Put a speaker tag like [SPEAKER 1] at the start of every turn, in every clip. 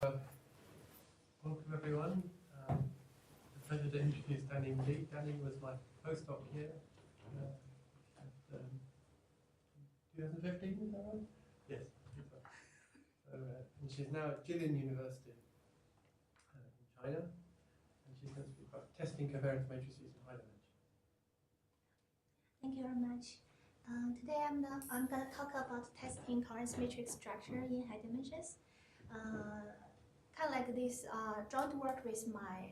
[SPEAKER 1] Welcome everyone. It's a pleasure to introduce Danny Lee. Danny was my postdoc here at 2015, is that right? Yes. So, and she's now at Jilin University in China, and she's going to speak about testing covariance matrices in high dimension.
[SPEAKER 2] Thank you very much. Today I'm going to talk about testing covariance matrix structure in high dimensions. Kind of like this joint work with my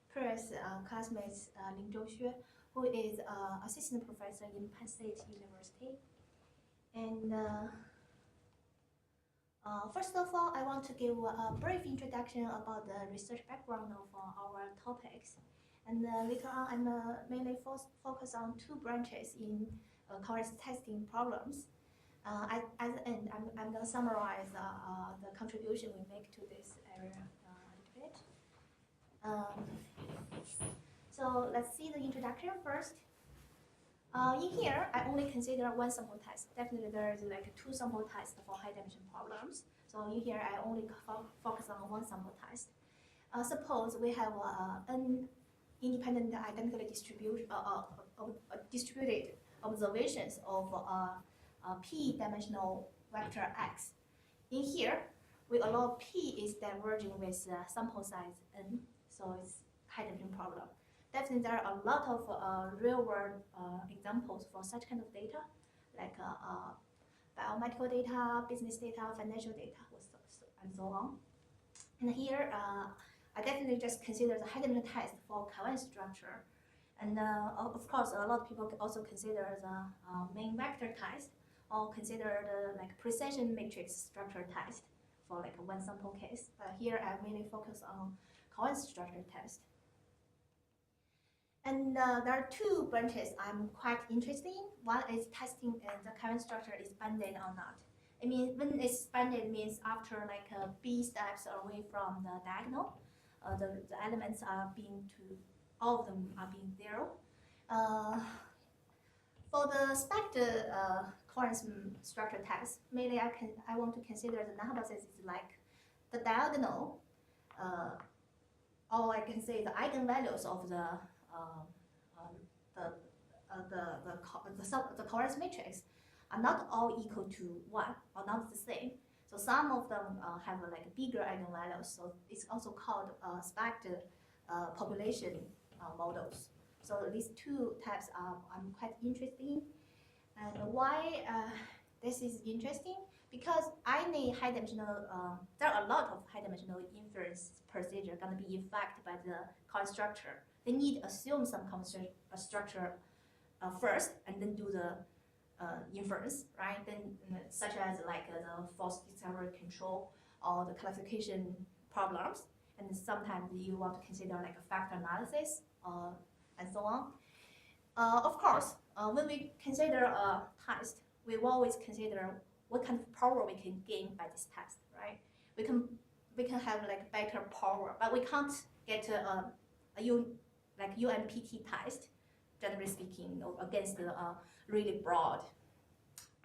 [SPEAKER 2] previous classmates Lin Zhouxue, who is assistant professor in Penn State University. And first of all, I want to give a brief introduction about the research background of our topics. And later on, I'm mainly focus on two branches in covariance testing problems. At the end, I'm going to summarize the contribution we make to this area a little bit. So let's see the introduction first. In here, I only consider one sample test. Definitely there is like two sample tests for high dimension problems. So in here, I only focus on one sample test. Suppose we have an independent identically distributed observations of p-dimensional vector x. In here, we allow p is diverging with sample size n, so it's high dimension problem. Definitely, there are a lot of real-world examples for such kind of data, like biomedical data, business data, financial data, and so on. And here, I definitely just consider the high dimension test for covariance structure. And of course, a lot of people also consider the main vector test, or consider the like precision matrix structure test for like one sample case. But here I mainly focus on covariance structure test. And there are two branches I'm quite interested in. One is testing if the covariance structure is banded or not. I mean, when it's banded means after like b steps away from the diagonal, the elements are being all of them are being 0. For the expected covariance structure test, mainly I want to consider the hypothesis is like the diagonal, or I can say the eigenvalues of the covariance matrix are not all equal to 1 or not the same. So some of them have like bigger eigenvalues. So it's also called expected population models. So these two types I'm quite interested in. And why this is interesting? Because any high dimensional, there are a lot of high dimensional inference procedure going to be affected by the covariance structure. They need to assume some structure first and then do the inference, right? Then such as like the false discovery control or the classification problems. And sometimes you want to consider like a factor analysis and so on. Of course, when we consider a test, we always consider what kind of power we can gain by this test, right? We can have like better power, but we can't get like UMPT test, generally speaking, against the really broad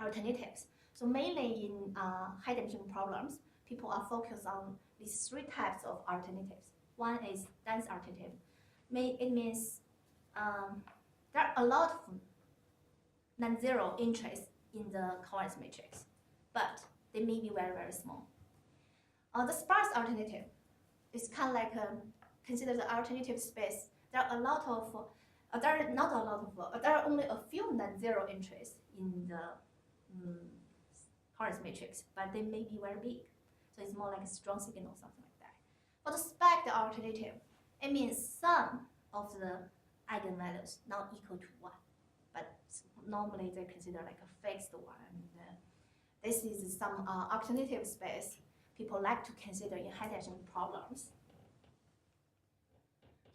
[SPEAKER 2] alternatives. So mainly in high dimension problems, people are focused on these three types of alternatives. One is dense alternative. It means there are a lot of non-zero entries in the covariance matrix, but they may be very, very small. The sparse alternative is kind of like consider the alternative space. There are a lot of, there are only a few non-zero entries in the covariance matrix, but they may be very big. So it's more like a strong signal, something like that. For the spectral alternative, it means some of the eigenvalues not equal to 1, but normally they consider like a fixed one. And this is some alternative space people like to consider in high dimension problems.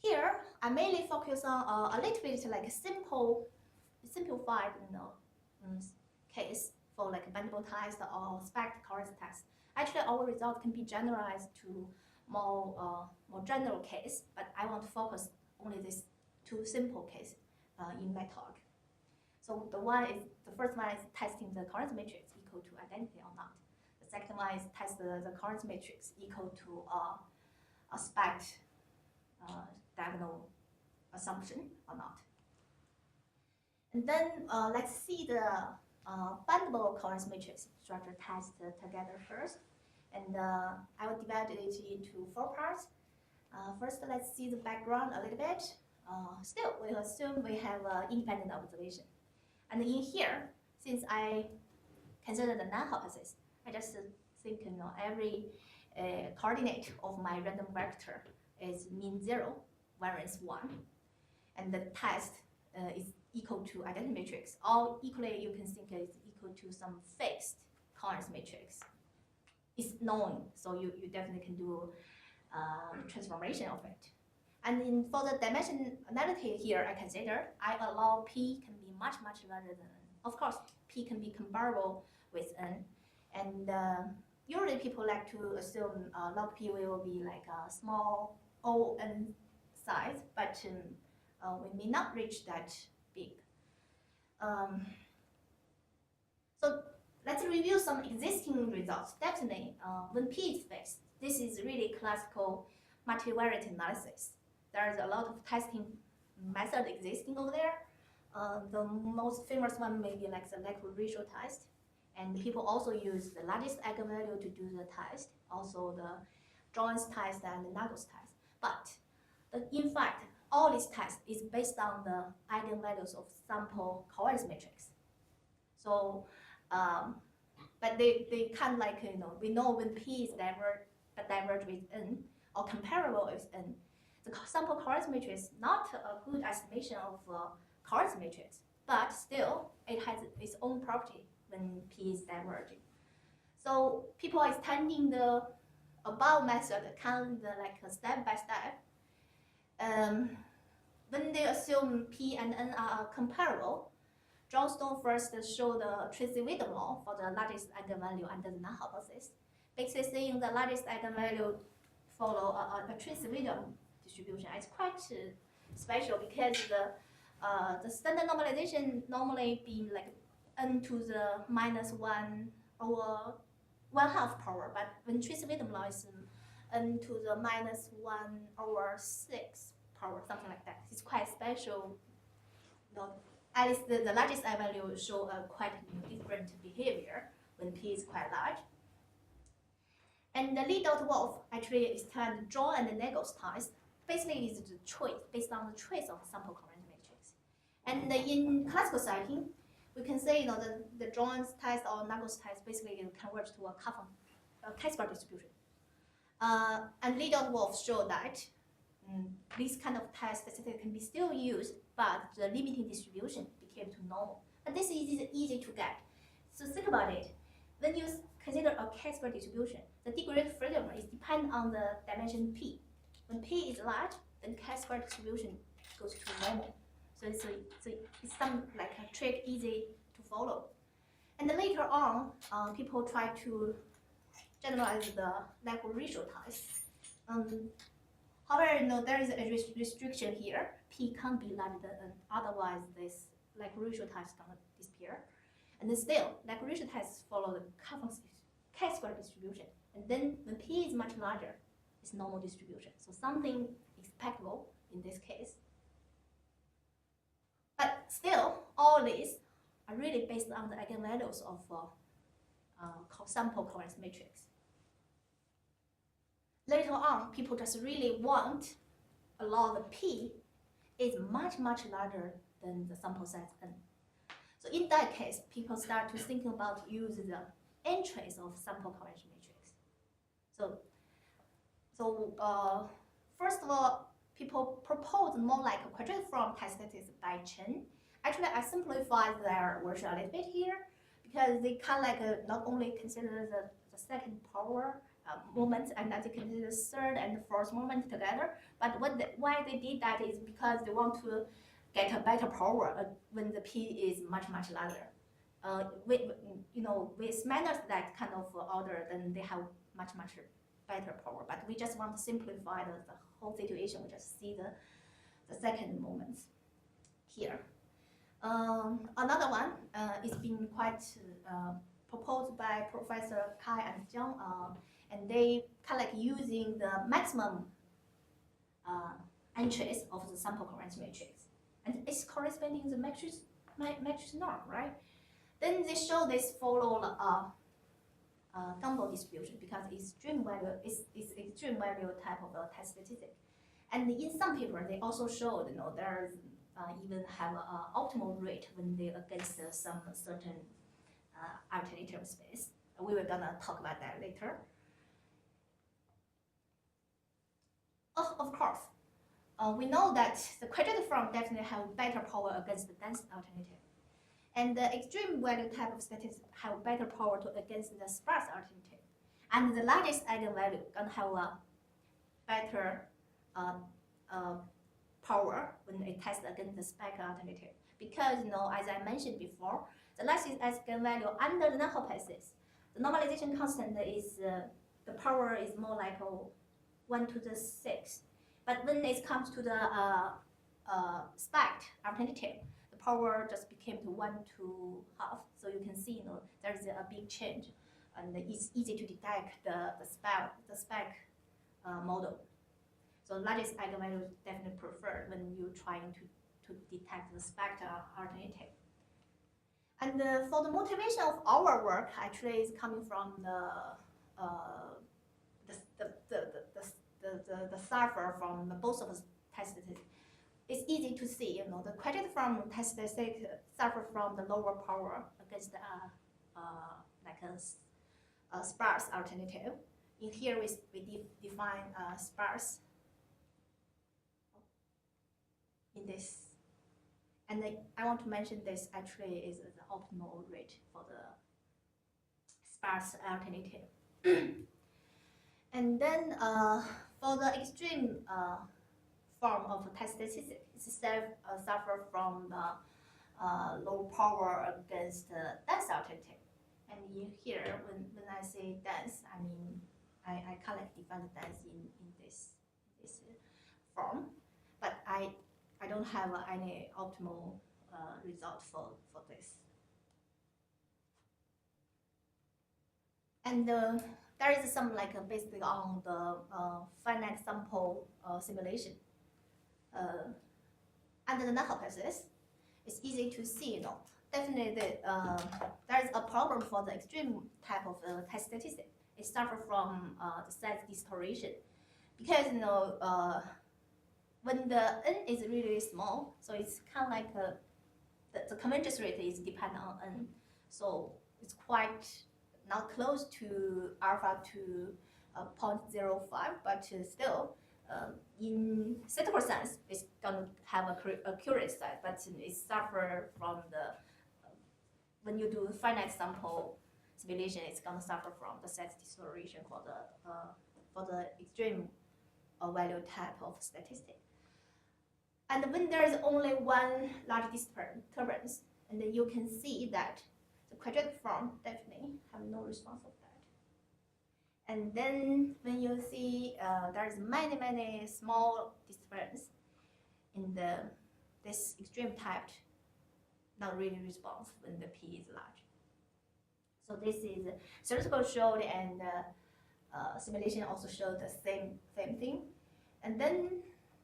[SPEAKER 2] Here, I mainly focus on a little bit like a simplified case for like bandable test or spectral covariance test. Actually, our result can be generalized to more general case, but I want to focus only these two simple cases in my talk. So the first one is testing the covariance matrix equal to identity or not. The second one is test the covariance matrix equal to a spect diagonal assumption or not. And then let's see the bundle covariance matrix structure test together first. And I will divide it into 4 parts. First, let's see the background a little bit. Still, we assume we have independent observation. And in here, since I consider the null hypothesis, I just think every coordinate of my random vector is mean 0, variance 1, and the test is equal to identity matrix. Or equally, you can think it's equal to some fixed covariance matrix. It's known, so you definitely can do transformation of it. And for the dimensionality here, I consider I allow P can be much larger than N. Of course, P can be comparable with N, and usually people like to assume log P will be like a small O(n) size, but we may not reach that big. So let's review some existing results. Definitely, when P is fixed, this is really classical multivariate analysis. There's a lot of testing method existing over there. The most famous one may be like the likelihood ratio test, and people also use the largest eigenvalue to do the test, also the joins test and the Nagel's test. But in fact, all these tests is based on the eigenvalues of sample covariance matrix. So, but they can't like, we know when P is diverge with N or comparable with N. The sample covariance matrix is not a good estimation of covariance matrix, but still it has its own property when P is diverging. So people are extending the above method, count like step by step. When they assume P and N are comparable, Johnstone first showed the Tracy-Widom law for the largest eigenvalue under the null hypothesis. Basically saying the largest eigenvalue follow a Tracy-Widom distribution. It's quite special because the standard normalization normally being like N to the -1 over 1/2 power, but when Tracy-Widom law is N to the -1 over 6 power, something like that. It's quite special. At least the largest eigenvalue show a quite different behavior when P is quite large. And the Lee-Wolf actually is trying to draw and the Nagel's test. Basically, it's the choice based on the choice of sample covariance matrix. And in classical setting, we can say the Jones test or Nagel's test basically converge to a chi-square distribution. And Lee-Wolf showed that this kind of test statistic can be still used, but the limiting distribution became to normal. But this is easy to get. So think about it. When you consider a chi-square distribution, the degree of freedom is dependent on the dimension P. When P is large, then chi-square distribution goes to normal. So it's some like a trick easy to follow. And then later on, people try to generalize the likelihood ratio test. However, there is a restriction here. P can't be larger than N, otherwise this likelihood ratio test is gonna disappear. And then still, likelihood ratio tests follow the chi-square distribution. And then when P is much larger, it's normal distribution. So something expectable in this case. But still, all these are really based on the eigenvalues of sample covariance matrix. Later on, people just really want allow the P is much larger than the sample size N. So in that case, people start to think about using the entries of sample covariance matrix. So first of all, people propose more like a quadratic form test statistics by Chen. Actually, I simplified their version a little bit here because they can not only consider the second power moment and that they consider the third and the fourth moment together, but why they did that is because they want to get a better power when the P is much larger. With minus that kind of order, then they have much better power. But we just want to simplify the whole situation. We just see the second moments here. Another one is being quite proposed by Professor Kai and Jiang, and they kind of like using the maximum entries of the sample covariance matrix, and it's corresponding to the matrix norm, right? Then they show this follow Dumbo distribution because it's extreme value type of a test statistic. And in some paper, they also showed, there's even have an optimal rate when they against some certain alternative space. We were gonna talk about that later. Of course, we know that the quadratic form definitely have better power against the dense alternative. And the extreme value type of statistics have better power against the sparse alternative. And the largest eigenvalue gonna have a better power when it tests against the spec alternative. Because, as I mentioned before, the largest eigenvalue under the non-hypothesis, the normalization constant is, the power is more like 1 to the 6. But when it comes to the spec alternative, the power just became to 1 to half. So you can see, there's a big change, and it's easy to detect the spec model. So largest eigenvalue is definitely preferred when you're trying to detect the spec alternative. And for the motivation of our work, actually, is coming from the cipher from both of the test statistics. It's easy to see, the quadratic form test statistic suffer from the lower power against like a sparse alternative. In here, we define sparse in this. And I want to mention this actually is the optimal rate for the sparse alternative. And then for the extreme form of test statistics, it suffer from the low power against the dense alternative. And in here, when I say dense, I mean I kind of define the dense in this form, but I don't have any optimal result for this. And there is some basically on the finite sample simulation. Under the null hypothesis, it's easy to see, definitely there is a problem for the extreme type of test statistic. It suffers from the size distortion because when the n is really small, so it's kind of like the convergence rate is dependent on n, so it's quite not close to alpha to 0.05, but still in statistical sense, it's gonna have a accurate size, but it suffer from the when you do finite sample simulation, it's gonna suffer from the size distortion for the extreme value type of statistic. And when there is only one large disturbance, and then you can see that the quadratic form definitely have no response of that. And then when you see there's many small disturbance in this extreme type, not really response when the p is large. So this is statistical showed, and simulation also showed the same thing. And then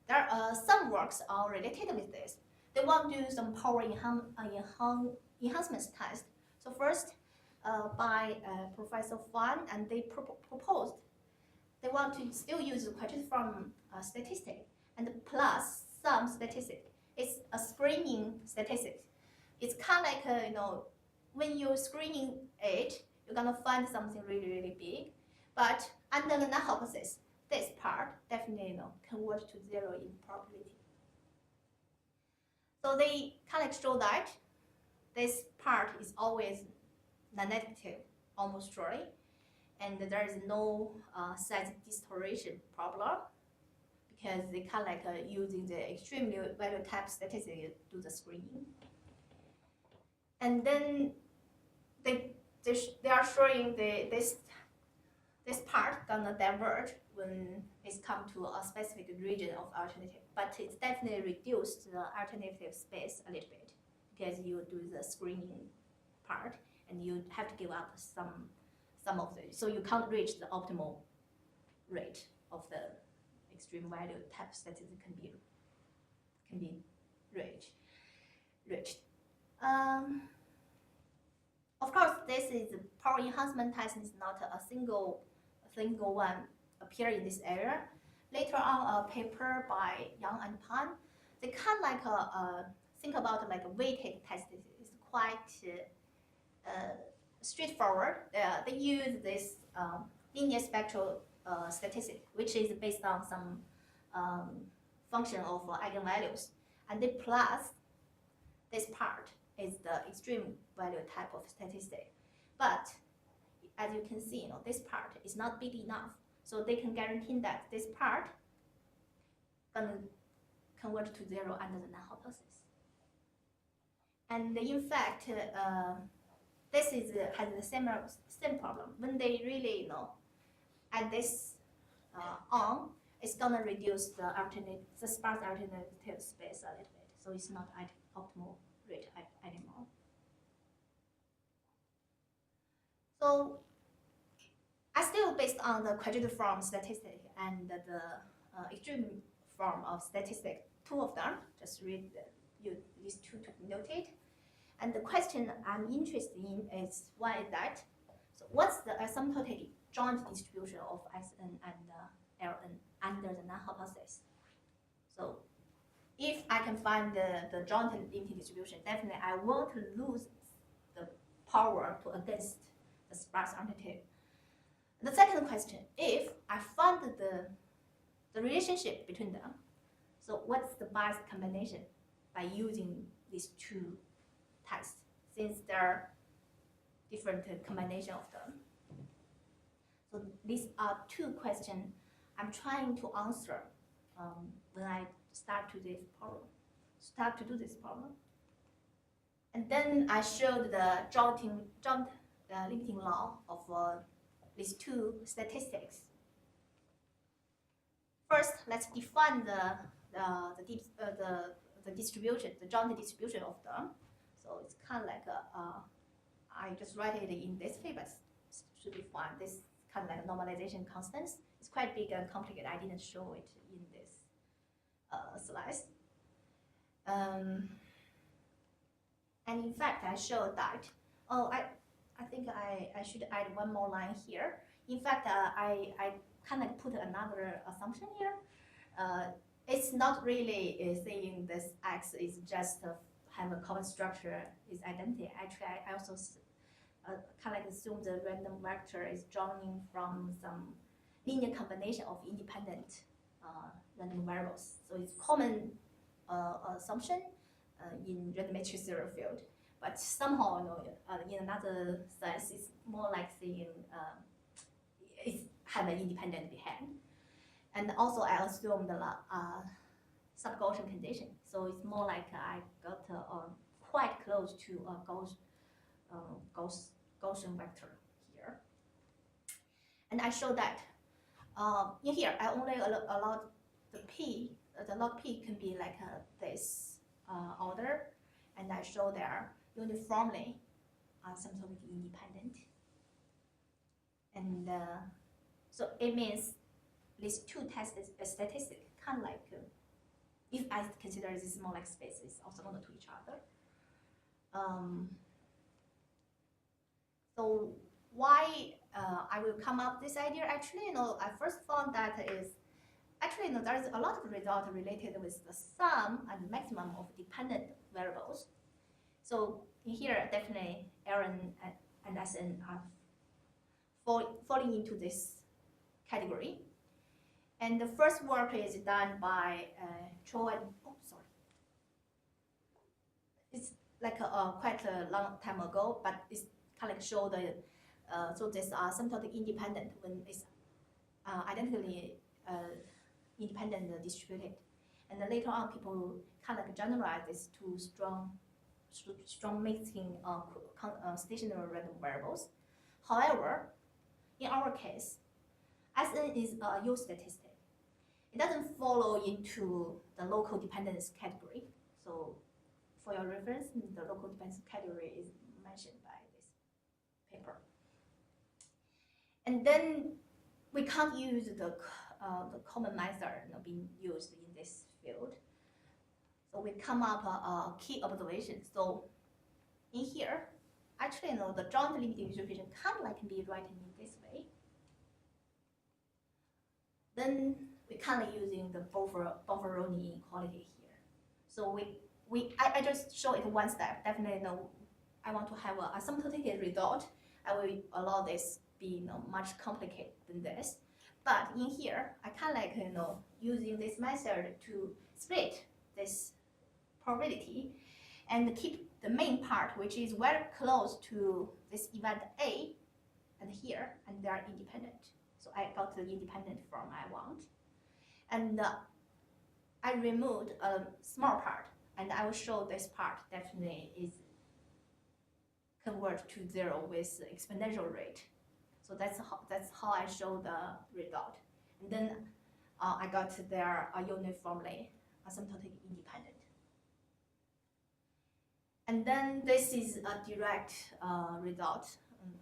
[SPEAKER 2] there are some works are related with this. They want to do some power enhancement test. So first, by Professor Fan, and they proposed they want to still use the quadratic form statistic and plus some statistic. It's a screening statistic. It's kind of like when you're screening it, you're gonna find something really big, but under the null hypothesis, this part definitely convert to 0 in probability. So they kind of show that this part is always non-negative, almost surely, and there is no size distortion problem because they kind of like using the extreme value type statistic to do the screening. And then they are showing this part gonna diverge when it's come to a specific region of alternative, but it's definitely reduced the alternative space a little bit because you do the screening part, and you have to give up some of the, so you can't reach the optimal rate of the extreme value type statistic can be reached. Of course, this is power enhancement test is not a single one appear in this area. Later on, a paper by Yang and Pan, they kind of like think about like a weighted test is quite straightforward. They use this linear spectral statistic, which is based on some function of eigenvalues, and they plus this part is the extreme value type of statistic. But as you can see, this part is not big enough, so they can guarantee that this part gonna convert to 0 under the null hypothesis. And in fact, this has the same problem. When they really add this on, it's gonna reduce the sparse alternative space a little bit, so it's not at optimal rate anymore. So I still based on the quadratic form statistic and the extreme form of statistic, two of them. Just read these two to note it. And the question I'm interested in is why is that? So what's the asymptotic joint distribution of Sn and Ln under the null hypothesis? So if I can find the joint limiting distribution, definitely I won't lose the power to against the sparse alternative. The second question, if I find the relationship between them, so what's the bias combination by using these two tests, since there are different combination of them? So these are two questions I'm trying to answer when I start to do this problem. And then I showed the joint limiting law of these two statistics. First, let's define the distribution, the joint distribution of them. So it's kind of like I just write it in this paper. Should be fine. This kind of like normalization constants. It's quite big and complicated. I didn't show it in this slides. And in fact, I showed that. Oh, I think I should add one more line here. In fact, I kind of put another assumption here. It's not really saying this X is just have a common structure is identity. Actually, I also kind of like assume the random vector is joining from some linear combination of independent random variables. So it's common assumption in random matrix zero field. But somehow, in another sense, it's more like saying it have an independent behind. And also, I assume the sub-Gaussian condition. So it's more like I got quite close to a Gaussian vector here. And I show that in here, I only allowed the log p can be like this order, and I show they are uniformly asymptotically independent. And so it means these two tests statistic kind of like, if I consider this more like spaces orthogonal to each other. So why I will come up this idea? Actually, I first found that is actually there is a lot of result related with the sum and maximum of dependent variables. So in here, definitely Ln and Sn are falling into this category. And the first work is done by Cho and it's like quite a long time ago, but it's kind of like show the so this are asymptotic independent when it's identically independent distributed, and then later on people kind of like generalize this to strong mixing stationary random variables. However, in our case, Sn is a U statistic. It doesn't follow into the local dependence category. So for your reference, the local dependence category is mentioned by this And then we can't use the common method being used in this field. So we come up a key observation. So in here, actually, the joint limiting distribution kind of like be written in this way. Then we kind of using the Bufferoni inequality here. So I just show it one step. Definitely, I want to have a asymptotic result. I will allow this be much complicated than this. But in here, I kind of like using this method to split this probability and keep the main part, which is very close to this event A, and here, and they are independent. So I got the independent form I want. And I removed a small part, and I will show this part definitely is convert to 0 with exponential rate. So that's how I show the result. And then I got their uniformly asymptotic independent. And then this is a direct result.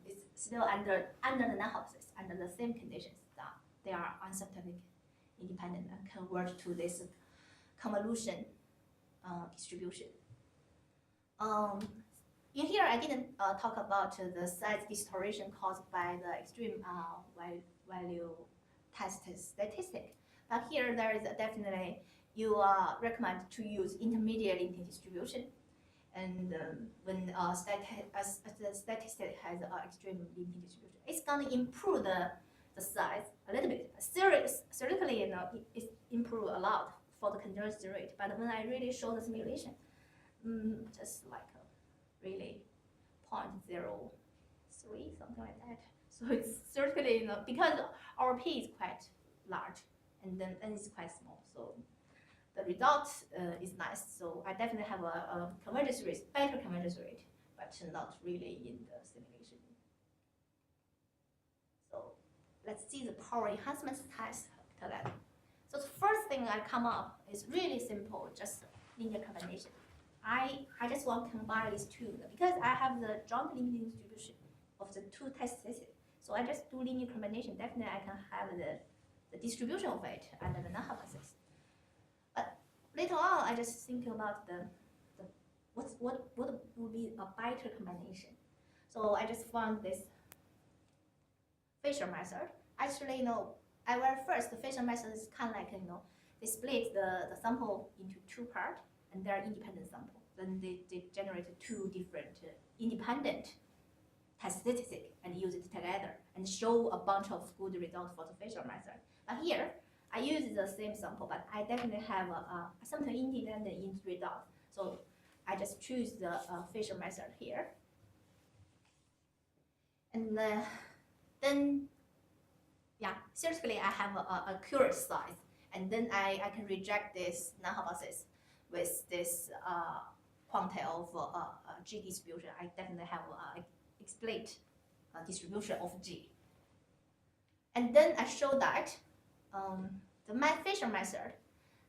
[SPEAKER 2] It's still under the hypothesis, under the same conditions that they are asymptotic independent and convert to this convolution distribution. In here, I didn't talk about the size distortion caused by the extreme value test statistic. But here, there is definitely, you recommend to use intermediate limiting distribution. And when a statistic has an extreme limiting distribution, it's going to improve the size a little bit. Theoretically, it improve a lot for the convergence rate. But when I really show the simulation, just like really 0.03, something like that. So it's certainly, because our P is quite large and then N is quite small. So the result is nice. So I definitely have a convergence rate, better convergence rate, but not really in the simulation. So let's see the power enhancement test after that. So the first thing I come up is really simple, just linear combination. I just want to combine these two because I have the joint limiting distribution of the two test statistics. So I just do linear combination. Definitely, I can have the distribution of it under the null hypothesis. But later on, I just think about what would be a better combination. So I just found this Fisher method. Actually, first the Fisher method is kind of like they split the sample into two parts. And they are independent sample. Then they generate two different independent test statistics and use it together and show a bunch of good results for the Fisher method. But here, I use the same sample, but I definitely have something independent in result. So I just choose the Fisher method here. And then, yeah, theoretically, I have a accurate size. And then I can reject this null hypothesis with this quantity of G distribution. I definitely have explicit distribution of G. And then I show that the Fisher method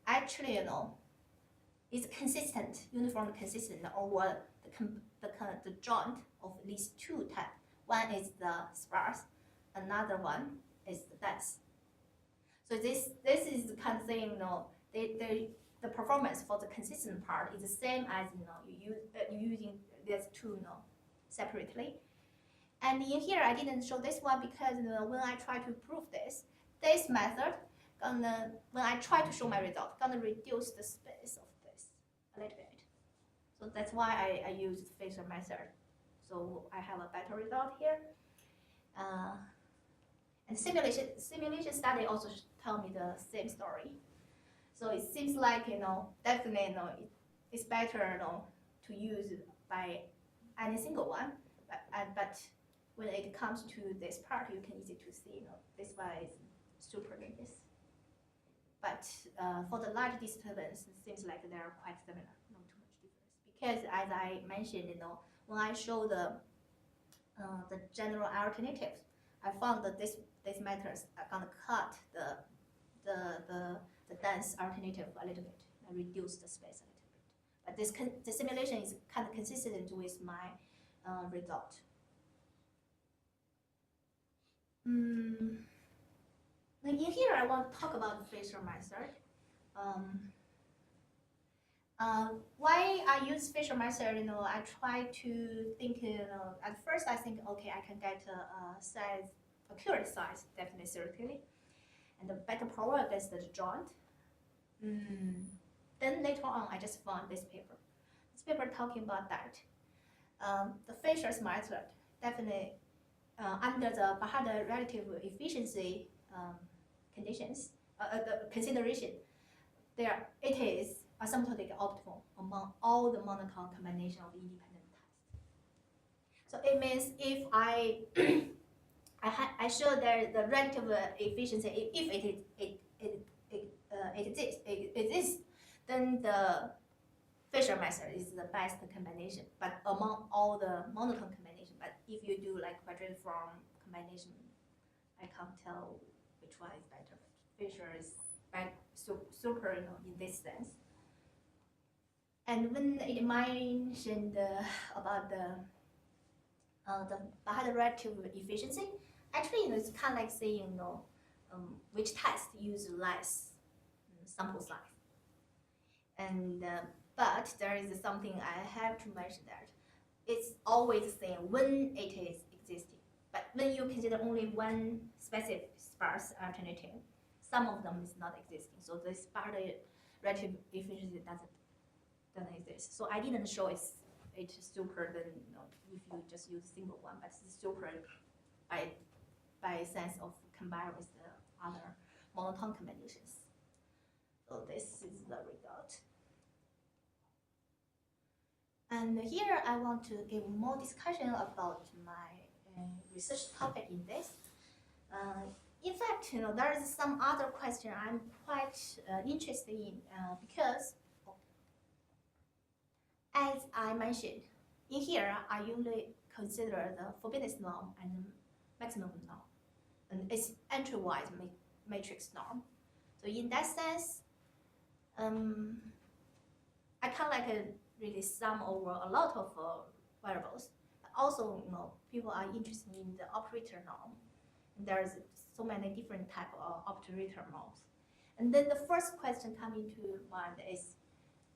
[SPEAKER 2] actually, is consistent, uniformly consistent over the joint of these two types. One is the sparse, another one is the dense. So this is the kind of thing, the performance for the consistent part is the same as you using these two separately. And in here I didn't show this one because when I try to prove this method when I try to show my result gonna reduce the space of this a little bit. So that's why I use the Fisher method. So I have a better result here. And simulation study also tell me the same story. So it seems like definitely it's better to use by any single one, but when it comes to this part, you can easy to see this one is super this. But for the large disturbance, it seems like they are quite similar, not too much difference. Because as I mentioned, when I show the general alternatives, I found that this methods are gonna cut the dense alternative a little bit and reduce the space a little bit. But the simulation is kind of consistent with my result. Like in here, I want to talk about the Fisher method. Why I use Fisher method? I try to think. At first I think, okay, I can get a size, accurate size, definitely theoretically, and a better power against the joint. Then later on, I just found this paper. This paper talking about that. The Fisher's method definitely under the Bahada relative efficiency conditions, the consideration, it is asymptotic optimal among all the monotone combination of independent tests. So it means if I show that the relative efficiency, if it exists, then the Fisher method is the best combination, but among all the monotone combination. But if you do like quadratic form combination, I can't tell which one is better. Fisher is super, in this sense. And when it mentioned about the Bahada relative efficiency, actually, it's kind of like saying, which test use less sample size. And but there is something I have to mention that it's always the same when it is existing. But when you consider only one specific sparse alternative, some of them is not existing. So this Bahada relative efficiency doesn't exist. So I didn't show it's super than if you just use single one, but it's super by sense of combined with the other monotone combinations. So this is the result. And here I want to give more discussion about my research topic in this. In fact, there is some other question I'm quite interested in because, as I mentioned, in here I usually consider the forbidden norm and the maximum norm, and it's entry-wise matrix norm. So in that sense, I kind of like really sum over a lot of variables. Also, people are interested in the operator norm. And there's so many different type of operator norms. And then the first question coming to mind is,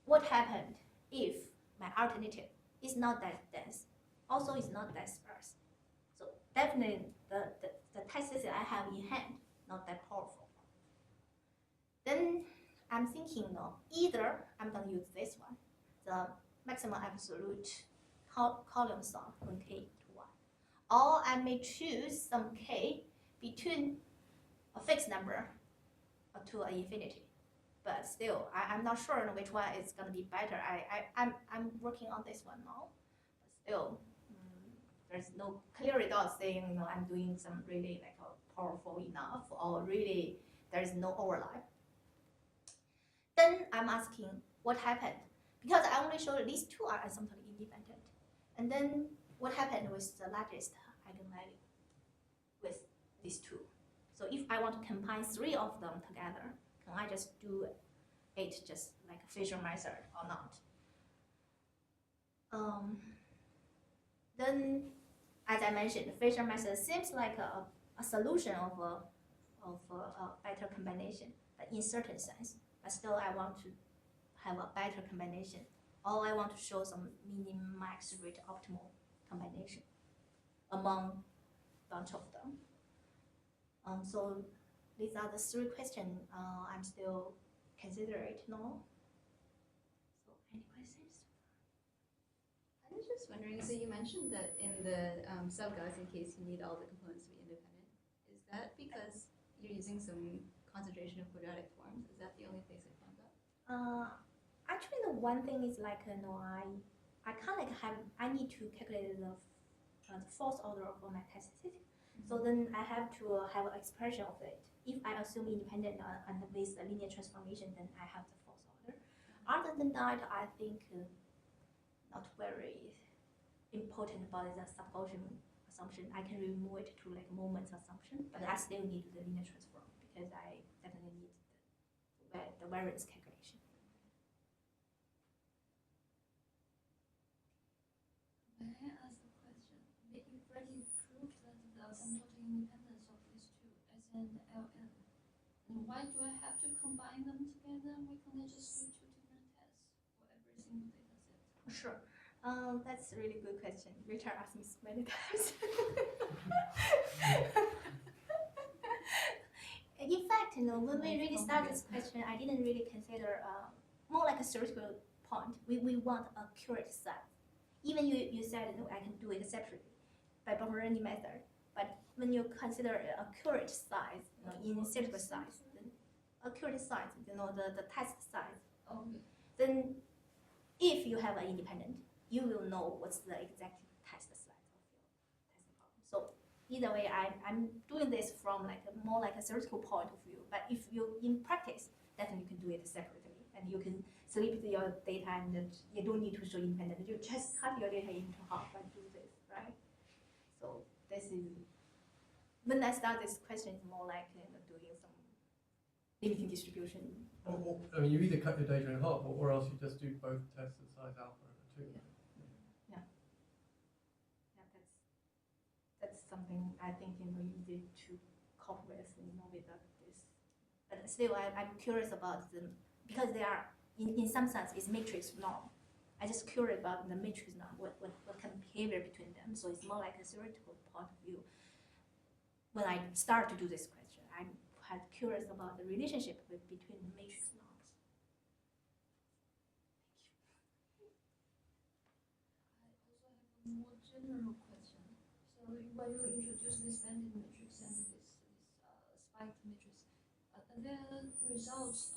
[SPEAKER 2] what happened if my alternative is not that dense, also is not that sparse? So definitely the test system I have in hand, not that powerful. Then I'm thinking, either I'm going to use this one, the maximum absolute column sum from k to 1, or I may choose some k between a fixed number to an infinity. But still, I'm not sure which one is going to be better. I'm working on this one now, but still, there's no clear result saying I'm doing some really like powerful enough, or really there is no overlap. Then I'm asking what happened, because I only showed these two are asymptotically independent. And then what happened with the largest eigenvalue with these two? So if I want to combine 3 of them together, can I just do it just like a Fisher method or not? Then, as I mentioned, the Fisher method seems like a solution of a better combination, but in certain sense. But still, I want to have a better combination, or I want to show some min-max rate optimal combination among a bunch of them. So these are the 3 questions I'm still considering now. So any questions?
[SPEAKER 3] I was just wondering, so you mentioned that in the sub-Gaussian case you need all the components to be independent. Is that because you're using some concentration of quadratic forms? Is that the only place I found that?
[SPEAKER 2] Actually, the one thing is like I kind of like I need to calculate the fourth order of my test statistic. So then I have to have an expression of it. If I assume independent and with a linear transformation, then I have the fourth order. Other than that, I think not very important about the subgaussian assumption. I can remove it to like moments assumption, but I still need the linear transform because I definitely need the variance calculation.
[SPEAKER 4] May I ask a question? You've already proved that the asymptotic independence of
[SPEAKER 3] combine them together? Why can't I just do two different tests for every single data set?
[SPEAKER 2] Sure. That's a really good question. Richard asked me so many times. In fact, when we really started this question, I didn't really consider more like a theoretical point. We want accurate size. Even you said I can do it separately by buffer learning method. But when you consider accurate size, in theoretical size, then accurate size, the test size, then if you have an independent, you will know what's the exact test size of your testing problem. So either way, I'm doing this from more like a theoretical point of view. But if you in practice, definitely you can do it separately, and you can split your data, and you don't need to show independent. You just cut your data into half and do this, right? So this is when I start this question, it's more like doing some limiting distribution.
[SPEAKER 1] I mean, you either cut your data in half, or else you just do both tests at size alpha and 2.
[SPEAKER 2] Yeah, that's something I think easy to cope with, without this. But still, I'm curious about them because they are in some sense is matrix norm. I just curious about the matrix norm, what kind of behavior between them. So it's more like a theoretical point of view. When I start to do this question, I'm quite curious about the relationship between the matrix norms.
[SPEAKER 3] I also have a more general question. So when you introduce this banded matrix and this spiked matrix, the results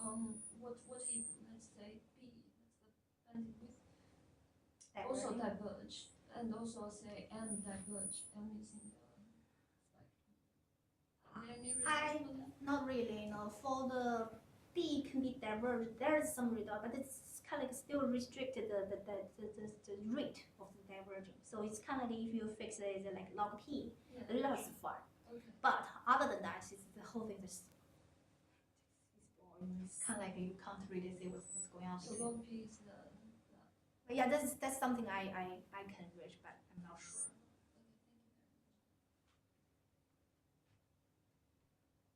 [SPEAKER 3] what if, let's say, B, that's the banded width, also diverge, and also say M diverge, M is in the spike. Are there any results for that?
[SPEAKER 2] Not really, for the B can be diverged, there is some result, but it's kind of still restricted the rate of the diverging. So it's kind of if you fix it as like log P, the result is fine.
[SPEAKER 3] Okay.
[SPEAKER 2] But other than that, the whole thing is boring. It's kind of like you can't really see what's going on.
[SPEAKER 3] So log P is the
[SPEAKER 2] But yeah, that's something I can reach, but I'm not sure.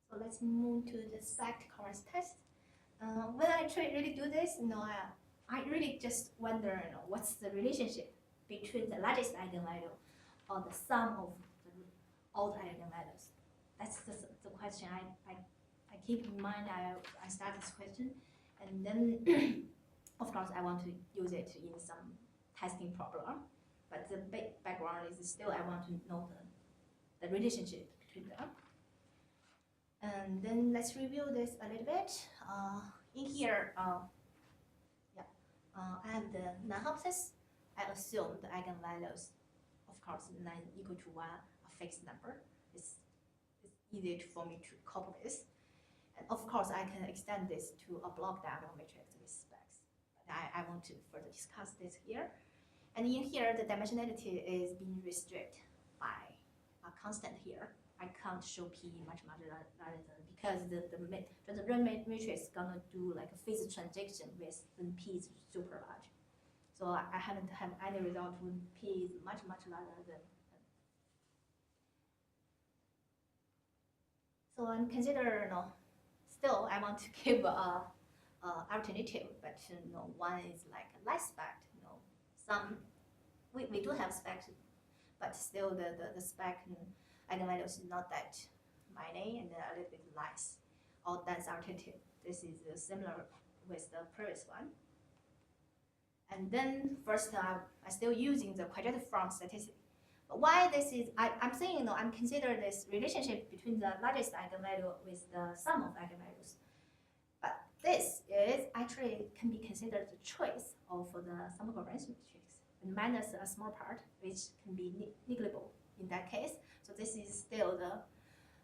[SPEAKER 2] So let's move to the stacked covariance test. When I really do this, I really just wonder, what's the relationship between the largest eigenvalue or the sum of all the eigenvalues. That's the question I keep in mind. I start this question, and then of course I want to use it in some testing problem. But the background is still I want to know the relationship between them. And then let's review this a little bit. In here, I have the non-hypothesis. I assume the eigenvalues, of course, non equal to 1, a fixed number. It's easy for me to cope with. And of course, I can extend this to a block diagonal matrix with specs. But I want to further discuss this here. And in here, the dimensionality is being restricted by a constant here. I can't show P much larger than because the run matrix is gonna do like a phase transition with when P is super large. So I haven't had any result when P is much larger than. So I'm consider still I want to give a alternative, but one is like less spec. Some we do have spec, but still the spec eigenvalue is not that many and a little bit less. Or that's alternative. This is similar with the previous one. And then first I'm still using the quadratic form statistic. But why this is, I'm saying I'm considering this relationship between the largest eigenvalue with the sum of eigenvalues. But this is actually can be considered the choice of the sum covariance matrix and minus a small part, which can be negligible in that case. So this is still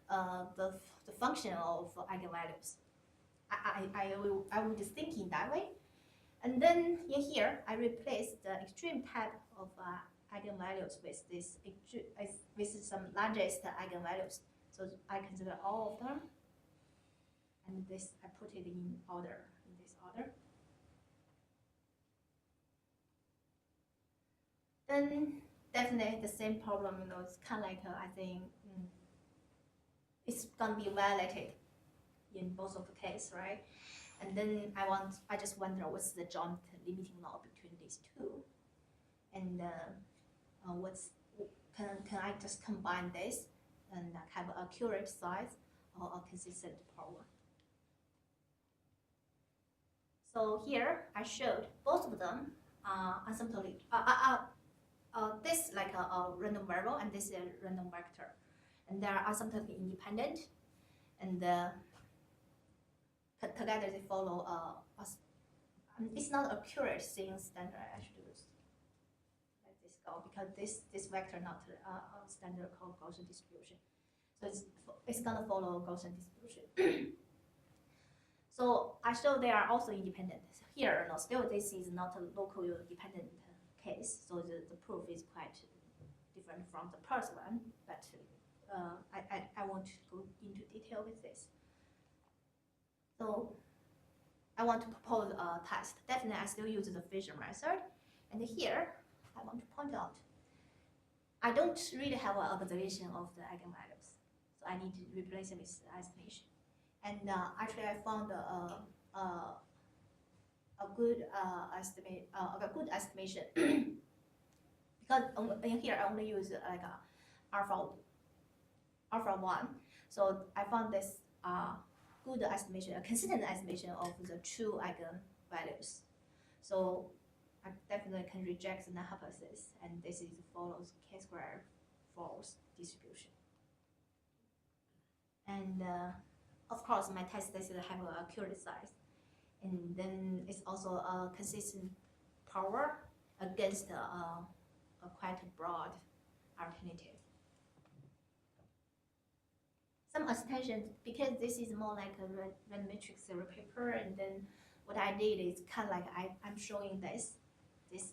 [SPEAKER 2] the function of eigenvalues. I will just think in that way. And then in here, I replace the extreme type of eigenvalues with this with some largest eigenvalues. So I consider all of them, and this I put it in order in this order. Then definitely the same problem. It's kind of like I think it's gonna be violated in both of the case, right? And then I just wonder what's the joint limiting law between these two, and can I just combine this and have an accurate size or a consistent power? So here I showed both of them are asymptotically. This like a random variable and this is a random vector, and they are asymptotically independent, and together they follow it's not accurate since standard. I should let this go because this vector not a standard called Gaussian distribution, so it's gonna follow Gaussian distribution. So I show they are also independent. Here, no, still this is not a local dependent case, so the proof is quite different from the first one, but I won't go into detail with this. So I want to propose a test. Definitely I still use the Fisher method, and here I want to point out I don't really have an observation of the eigenvalues, so I need to replace it with estimation. And actually, I found a good estimation because in here I only use like alpha 1. So I found this good estimation, a consistent estimation of the true eigenvalues. So I definitely can reject the hypothesis, and this is follows k-square false distribution. And of course, my test does have an accurate size, and then it's also a consistent power against a quite broad alternative. Some extensions, because this is more like a random matrix theory paper, and then what I did is kind of like I'm showing this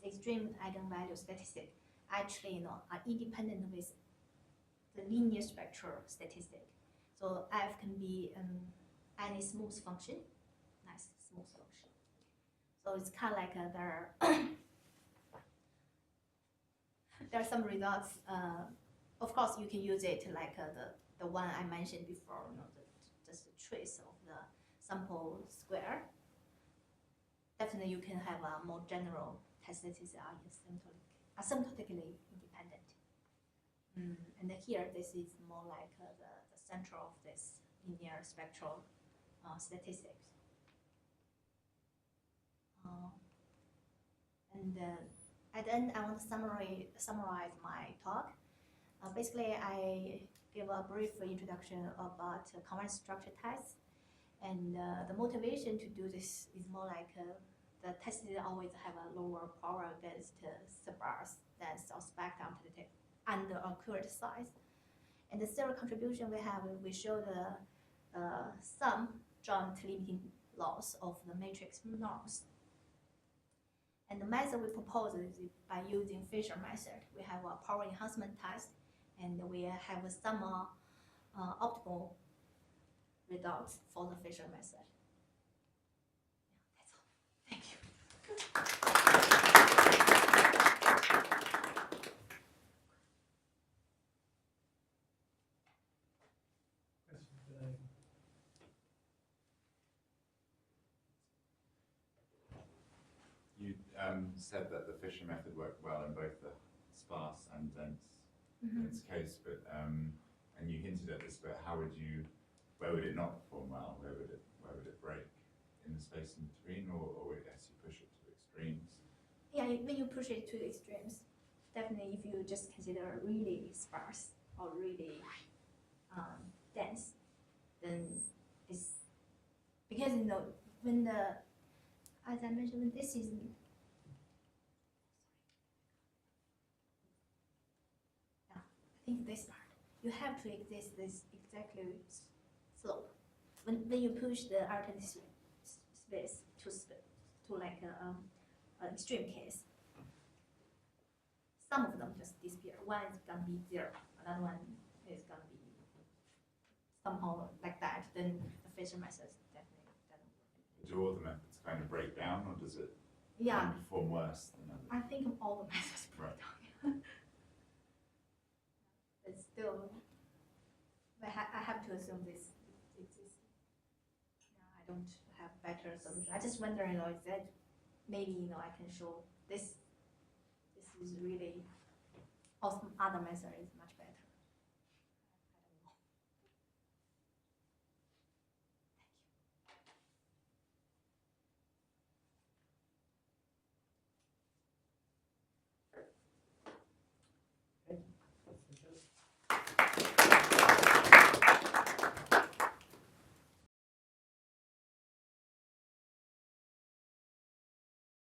[SPEAKER 2] extreme eigenvalue statistic actually are independent with the linear spectral statistic. So f can be any smooth function, nice smooth function. So it's kind of like there are some results. Of course, you can use it like the one I mentioned before, just a trace of the sample square. Definitely, you can have a more general test that is asymptotically independent. And here, this is more like the center of this linear spectral statistics. And at the end, I want to summarize my talk. Basically, I give a brief introduction about covariance structure tests, and the motivation to do this is more like the tests always have a lower power against sparse than suspect alternative and the accurate size. And the serial contribution we show the some joint limiting laws of the matrix norms. And the method we propose is by using Fisher method. We have a power enhancement test, and we have some optimal results for the Fisher method. Yeah, that's all. Thank you.
[SPEAKER 4] You said that the Fisher method worked well in both the sparse and dense case, but and you hinted at this, but where would it not perform well? Where would it break? In the space in between, or as you push it to extremes?
[SPEAKER 2] Yeah, when you push it to extremes, definitely if you just consider really sparse or really dense, then it's because when as I mentioned, when this is I think this part you have to exist this exactly slope. When you push the alternative space to like an extreme case, some of them just disappear. One is gonna be 0, another one is gonna be somehow like that. Then the Fisher method definitely doesn't work.
[SPEAKER 4] Do all the methods kind of break down, or does it perform worse than others?
[SPEAKER 2] I think all the methods break down. But still, I have to assume this exists. don't have better solution. I just wonder, is that maybe, I can show this is really, or some other method is much